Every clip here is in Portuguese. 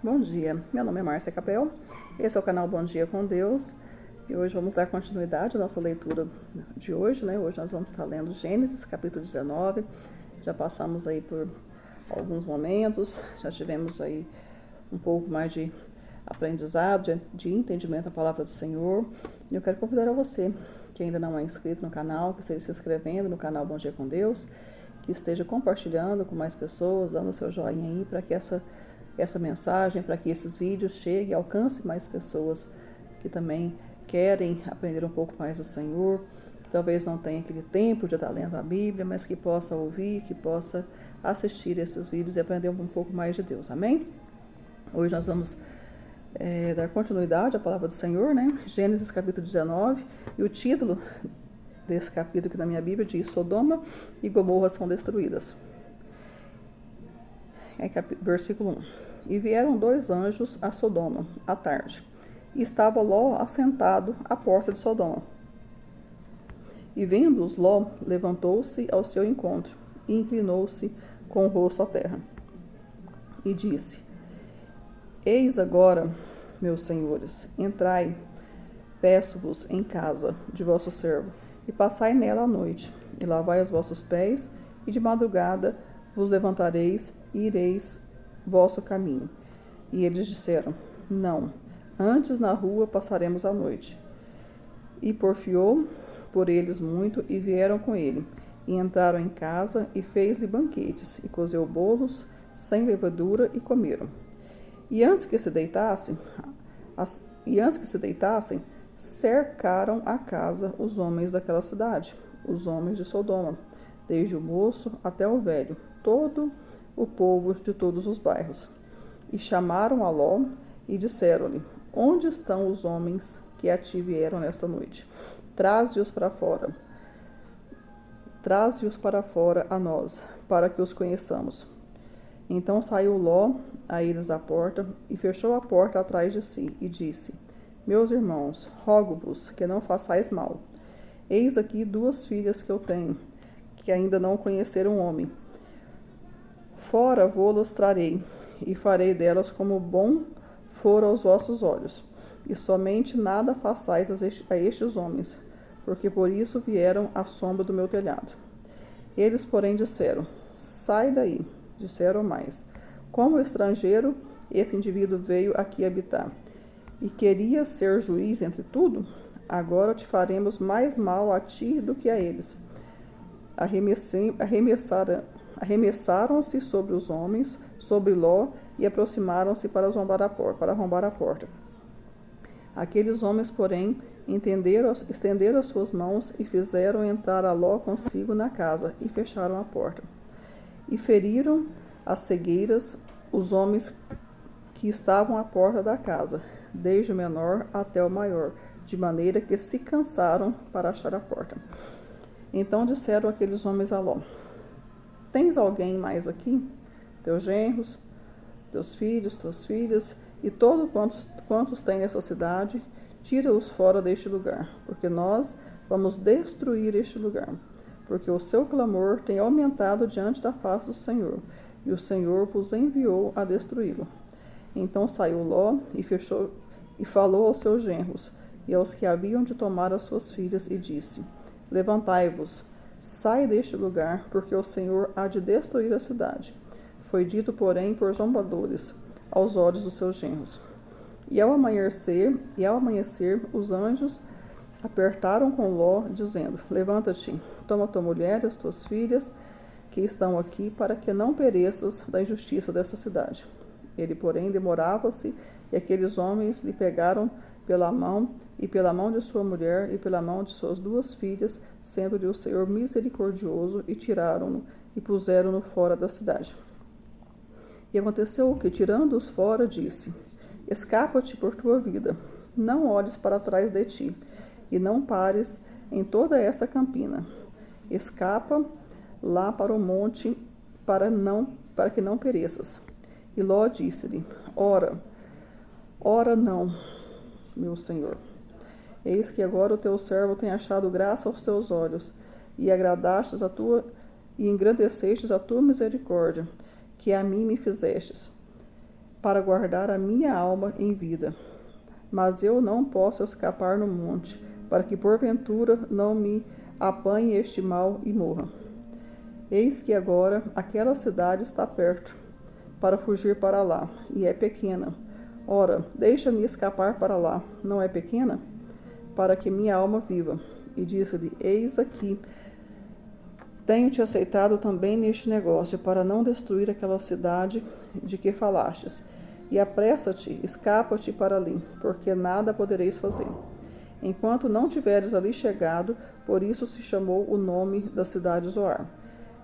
Bom dia, meu nome é Márcia Capel, esse é o canal Bom Dia com Deus e hoje vamos dar continuidade à nossa leitura de hoje, né? Hoje nós vamos estar lendo Gênesis capítulo 19, já passamos aí por alguns momentos, já tivemos aí um pouco mais de aprendizado, de entendimento da palavra do Senhor, e eu quero convidar a você que ainda não é inscrito no canal, que esteja se inscrevendo no canal Bom Dia com Deus, que esteja compartilhando com mais pessoas, dando o seu joinha aí para que essa mensagem, para que esses vídeos cheguem e alcancem mais pessoas que também querem aprender um pouco mais do Senhor, que talvez não tenha aquele tempo de estar lendo a Bíblia, mas que possa ouvir, que possa assistir esses vídeos e aprender um pouco mais de Deus, amém? Hoje nós vamos dar continuidade à palavra do Senhor, né? Gênesis capítulo 19, e o título desse capítulo aqui na minha Bíblia diz: Sodoma e Gomorra são destruídas. Versículo 1. E vieram 2 anjos a Sodoma à tarde, e estava Ló assentado à porta de Sodoma. E vendo-os, Ló levantou-se ao seu encontro, e inclinou-se com o rosto à terra, e disse: Eis agora, meus senhores, entrai, peço-vos, em casa de vosso servo, e passai nela a noite, e lavai os vossos pés, e de madrugada vos levantareis e ireis vosso caminho. E eles disseram: Não, antes na rua passaremos a noite. E porfiou por eles muito, e vieram com ele, e entraram em casa, e fez-lhe banquetes, e cozeu bolos sem levadura, e comeram. E antes que se deitassem, cercaram a casa os homens daquela cidade, os homens de Sodoma, desde o moço até o velho, todo o povo de todos os bairros. E chamaram a Ló e disseram-lhe: Onde estão os homens que a ti vieram nesta noite? Traze-os para fora. Traze-os para fora a nós, para que os conheçamos. Então saiu Ló a eles à porta, e fechou a porta atrás de si, e disse: Meus irmãos, rogo-vos que não façais mal. Eis aqui 2 filhas que eu tenho, que ainda não conheceram homem. Fora vô-las trarei, e farei delas como bom for aos vossos olhos. E somente nada façais a estes homens, porque por isso vieram à sombra do meu telhado. Eles, porém, disseram: Sai daí. Disseram mais: Como estrangeiro, esse indivíduo veio aqui habitar, e queria ser juiz entre tudo? Agora te faremos mais mal a ti do que a eles. Arremessaram-se sobre os homens, sobre Ló, e aproximaram-se para arrombar a porta. Aqueles homens, porém, estenderam as suas mãos e fizeram entrar a Ló consigo na casa, e fecharam a porta. E feriram as cegueiras os homens que estavam à porta da casa, desde o menor até o maior, de maneira que se cansaram para achar a porta. Então disseram aqueles homens a Ló: Tens alguém mais aqui? Teus genros, teus filhos, tuas filhas, e todos quantos têm nessa cidade, tira-os fora deste lugar, porque nós vamos destruir este lugar. Porque o seu clamor tem aumentado diante da face do Senhor, e o Senhor vos enviou a destruí-lo. Então saiu Ló e falou aos seus genros e aos que haviam de tomar as suas filhas, e disse: Levantai-vos, sai deste lugar, porque o Senhor há de destruir a cidade. Foi dito, porém, por zombadores aos olhos dos seus genros. E ao amanhecer, os anjos apertaram com Ló, dizendo: Levanta-te, toma tua mulher e as tuas filhas que estão aqui, para que não pereças da injustiça dessa cidade. Ele, porém, demorava-se, e aqueles homens lhe pegaram pela mão, e pela mão de sua mulher, e pela mão de suas 2 filhas, sendo-lhe o Senhor misericordioso, e tiraram-no, e puseram-no fora da cidade. E aconteceu que, tirando-os fora, disse: Escapa-te por tua vida, não olhes para trás de ti, e não pares em toda essa campina. Escapa lá para o monte, para que não pereças. E Ló disse-lhe: Ora não, meu senhor. Eis que agora o teu servo tem achado graça aos teus olhos, e engrandecestes a tua misericórdia, que a mim me fizestes. para guardar a minha alma em vida. Mas eu não posso escapar no monte, para que porventura não me apanhe este mal e morra. Eis que agora aquela cidade está perto, para fugir para lá, e é pequena. Ora, deixa-me escapar para lá, não é pequena? Para que minha alma viva. E disse-lhe: Eis aqui, tenho-te aceitado também neste negócio, para não destruir aquela cidade de que falastes. E apressa-te, escapa-te para ali, porque nada podereis fazer. Enquanto não tiveres ali chegado, por isso se chamou o nome da cidade Zoar.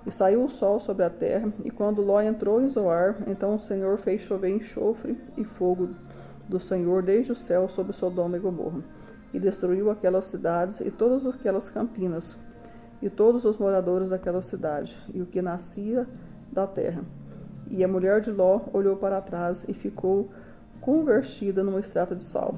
E saiu o sol sobre a terra, e quando Ló entrou em Zoar, então o Senhor fez chover enxofre e fogo do Senhor desde o céu sobre Sodoma e Gomorra, e destruiu aquelas cidades e todas aquelas campinas, e todos os moradores daquela cidade, e o que nascia da terra. E a mulher de Ló olhou para trás e ficou convertida numa estrada de sal.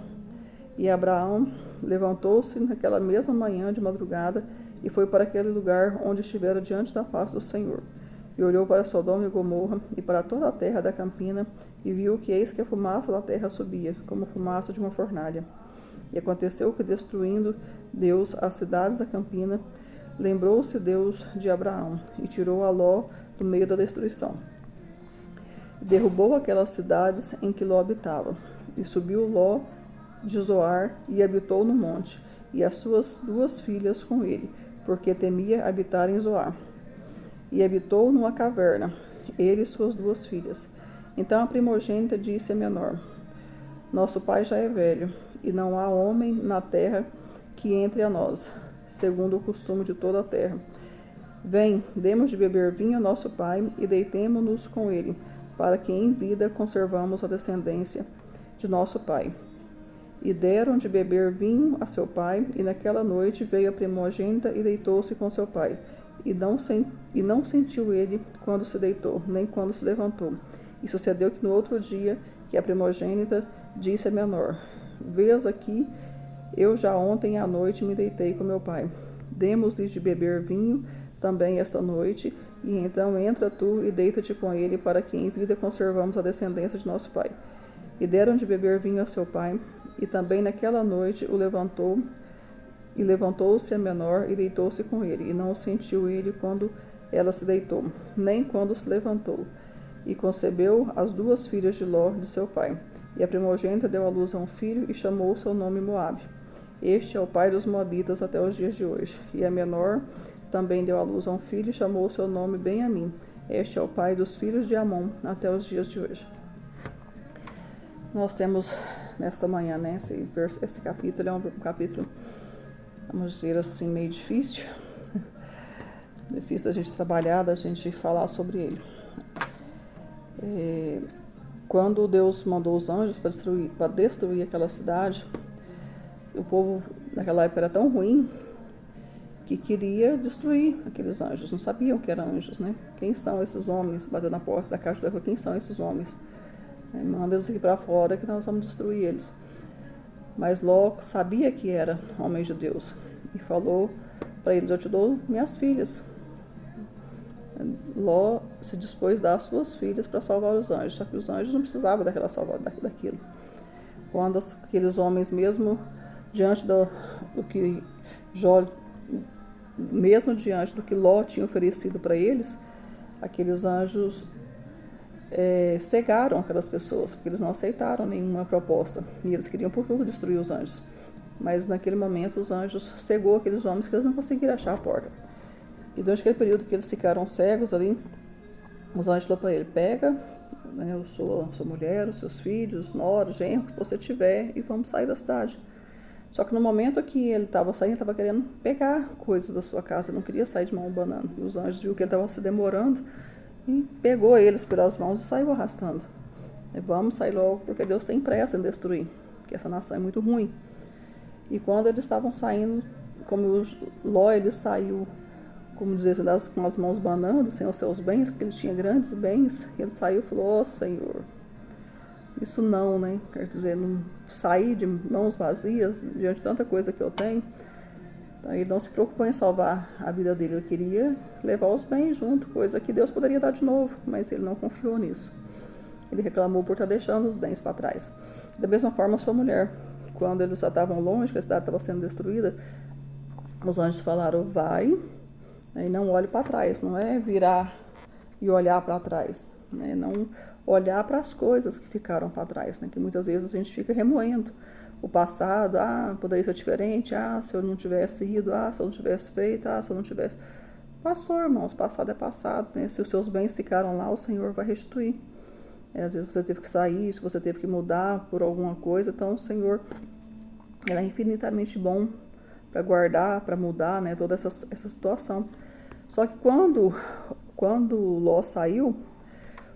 E Abraão levantou-se naquela mesma manhã de madrugada e foi para aquele lugar onde estivera diante da face do Senhor. E olhou para Sodoma e Gomorra e para toda a terra da campina, e viu que eis que a fumaça da terra subia, como a fumaça de uma fornalha. E aconteceu que, destruindo Deus as cidades da campina, lembrou-se Deus de Abraão, e tirou a Ló do meio da destruição. Derrubou aquelas cidades em que Ló habitava, e subiu Ló de Zoar e habitou no monte, e as suas 2 filhas com ele, porque temia habitar em Zoar. E habitou numa caverna, ele e suas 2 filhas. Então a primogênita disse à menor: Nosso pai já é velho, e não há homem na terra que entre a nós, segundo o costume de toda a terra. Vem, demos de beber vinho a nosso pai, e deitemo-nos com ele, para que em vida conservamos a descendência de nosso pai. E deram de beber vinho a seu pai, e naquela noite veio a primogênita e deitou-se com seu pai. E não sentiu ele quando se deitou, nem quando se levantou. E sucedeu que no outro dia, que a primogênita disse à menor: Vês aqui, eu já ontem à noite me deitei com meu pai. Demos-lhes de beber vinho também esta noite, e então entra tu e deita-te com ele, para que em vida conservamos a descendência de nosso pai. E deram de beber vinho a seu pai, e também naquela noite o levantou, e levantou-se a menor e deitou-se com ele, e não o sentiu ele quando ela se deitou, nem quando se levantou. E concebeu as 2 filhas de Ló, de seu pai. E a primogênita deu à luz a um filho, e chamou o seu nome Moabe. Este é o pai dos moabitas até os dias de hoje. E a menor também deu à luz a um filho, e chamou o seu nome Benjamim. Este é o pai dos filhos de Amon até os dias de hoje. Nós temos nesta manhã, né, esse capítulo é um capítulo, vamos dizer assim, meio difícil. Difícil da gente trabalhar, da gente falar sobre ele. Quando Deus mandou os anjos para destruir aquela cidade, o povo naquela época era tão ruim que queria destruir aqueles anjos. Não sabiam que eram anjos, né? Quem são esses homens? Bateu na porta da casa do quem são esses homens? Manda eles aqui para fora que nós vamos destruir eles. Mas Ló sabia que era homem de Deus e falou para eles: Eu te dou minhas filhas. Ló se dispôs a dar as suas filhas para salvar os anjos, só que os anjos não precisavam daquilo. Quando aqueles homens, mesmo diante do que Ló tinha oferecido para eles, aqueles anjos cegaram aquelas pessoas, porque eles não aceitaram nenhuma proposta, e eles queriam por tudo destruir os anjos. Mas naquele momento os anjos cegou aqueles homens que eles não conseguiram achar a porta. E durante aquele período que eles ficaram cegos ali, os anjos falaram para ele: pega, né, a sua mulher, os seus filhos, nora, genro, que você tiver, e vamos sair da cidade. Só que no momento que ele estava saindo, ele estava querendo pegar coisas da sua casa, ele não queria sair de mão abanando. E os anjos viram que ele estava se demorando e pegou eles pelas mãos e saiu arrastando. Vamos sair logo, porque Deus tem pressa em destruir, porque essa nação é muito ruim. E quando eles estavam saindo, como Ló, ele saiu, como dizer, com as mãos banando, sem os seus bens, porque ele tinha grandes bens, ele saiu e falou: Senhor, isso não, né? Quer dizer, não sair de mãos vazias diante de tanta coisa que eu tenho. Então, ele não se preocupou em salvar a vida dele, ele queria levar os bens junto, coisa que Deus poderia dar de novo, mas ele não confiou nisso. ele reclamou por estar deixando os bens para trás. Da mesma forma, sua mulher, quando eles já estavam longe, que a cidade estava sendo destruída, os anjos falaram, vai, e não olhe para trás, não é virar e olhar para trás, né? Não olhar para as coisas que ficaram para trás, né? Que muitas vezes a gente fica remoendo o passado, poderia ser diferente, se eu não tivesse ido, se eu não tivesse feito, se eu não tivesse... Passou, irmãos, passado é passado, né? Se os seus bens ficaram lá, o Senhor vai restituir. Às vezes você teve que sair, se você teve que mudar por alguma coisa, então o Senhor, ele é infinitamente bom para guardar, para mudar, né, toda essa situação. Só que quando Ló saiu,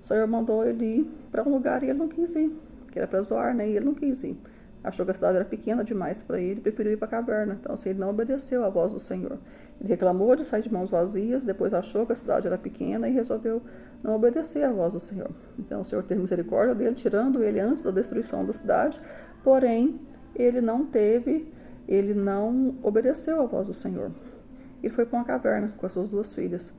o Senhor mandou ele ir para um lugar e ele não quis ir, que era para Zoar, né, e ele não quis ir. Achou que a cidade era pequena demais para ele, preferiu ir para a caverna. Então, assim, ele não obedeceu à voz do Senhor. Ele reclamou de sair de mãos vazias, depois achou que a cidade era pequena e resolveu não obedecer à voz do Senhor. Então, o Senhor teve misericórdia dele, tirando ele antes da destruição da cidade, porém, ele não obedeceu à voz do Senhor. Ele foi para uma caverna com as suas 2 filhas.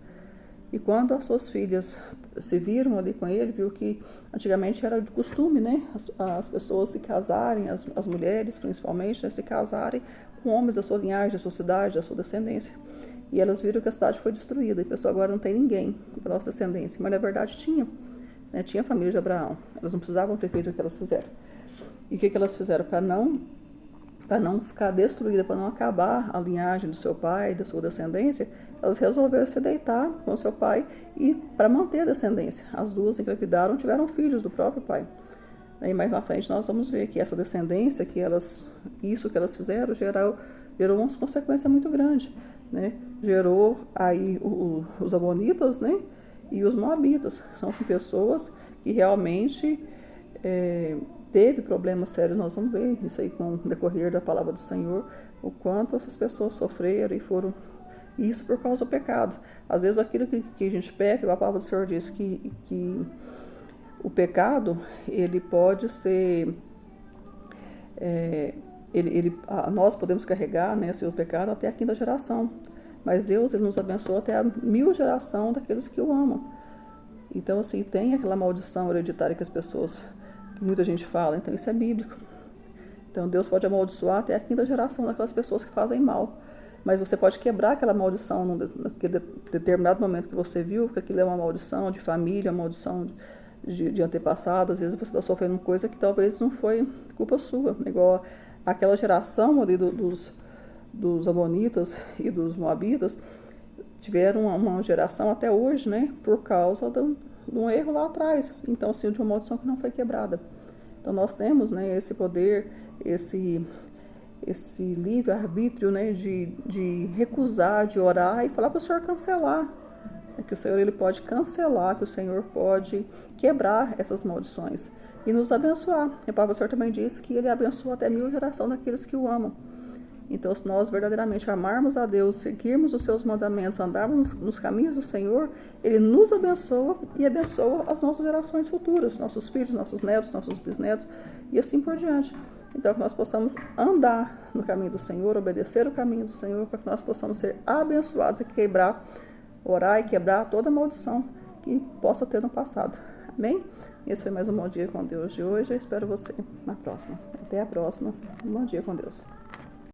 E quando as suas filhas se viram ali com ele, viu que antigamente era de costume, né? As pessoas se casarem, as mulheres principalmente, né? Se casarem com homens da sua linhagem, da sua cidade, da sua descendência. E elas viram que a cidade foi destruída e a pessoa agora não tem ninguém da nossa descendência. Mas na verdade tinha, né? Tinha a família de Abraão. Elas não precisavam ter feito o que elas fizeram. E o que elas fizeram para não ficar destruída, para não acabar a linhagem do seu pai, da sua descendência, elas resolveram se deitar com seu pai e para manter a descendência. As 2 engravidaram, tiveram filhos do próprio pai. E mais na frente nós vamos ver que essa descendência, isso que elas fizeram, gerou uma consequência muito grande, né? Gerou aí os amonitas, né? E os moabitas. São assim, pessoas que realmente teve problemas sérios. Nós vamos ver isso aí com o decorrer da palavra do Senhor, o quanto essas pessoas sofreram e foram, isso por causa do pecado. Às vezes aquilo que a gente peca, a palavra do Senhor diz que o pecado, ele pode ser, nós podemos carregar, né, o pecado até a 5ª geração, mas Deus, ele nos abençoa até a 1000 geração daqueles que o amam. Então, assim, tem aquela maldição hereditária que as pessoas, que muita gente fala, então isso é bíblico. Então Deus pode amaldiçoar até a 5ª geração daquelas pessoas que fazem mal. Mas você pode quebrar aquela maldição naquele determinado momento que você viu, que aquilo é uma maldição de família, uma maldição de antepassado. Às vezes você está sofrendo coisa que talvez não foi culpa sua. Igual aquela geração ali dos amonitas e dos moabitas, tiveram uma geração até hoje, né, por causa de um erro lá atrás. Então, assim, de uma maldição que não foi quebrada. Então, nós temos, né, esse poder, esse livre-arbítrio, né, de recusar, de orar e falar para o Senhor cancelar. Que o Senhor, ele pode cancelar, que o Senhor pode quebrar essas maldições e nos abençoar. E a palavra do Senhor também diz que ele abençoa até 1000 gerações daqueles que o amam. Então, se nós verdadeiramente amarmos a Deus, seguirmos os seus mandamentos, andarmos nos caminhos do Senhor, ele nos abençoa e abençoa as nossas gerações futuras, nossos filhos, nossos netos, nossos bisnetos e assim por diante. Então, que nós possamos andar no caminho do Senhor, obedecer o caminho do Senhor, para que nós possamos ser abençoados e orar e quebrar toda maldição que possa ter no passado. Amém? Esse foi mais um Bom Dia com Deus de hoje. Eu espero você na próxima. Até a próxima. Um bom dia com Deus.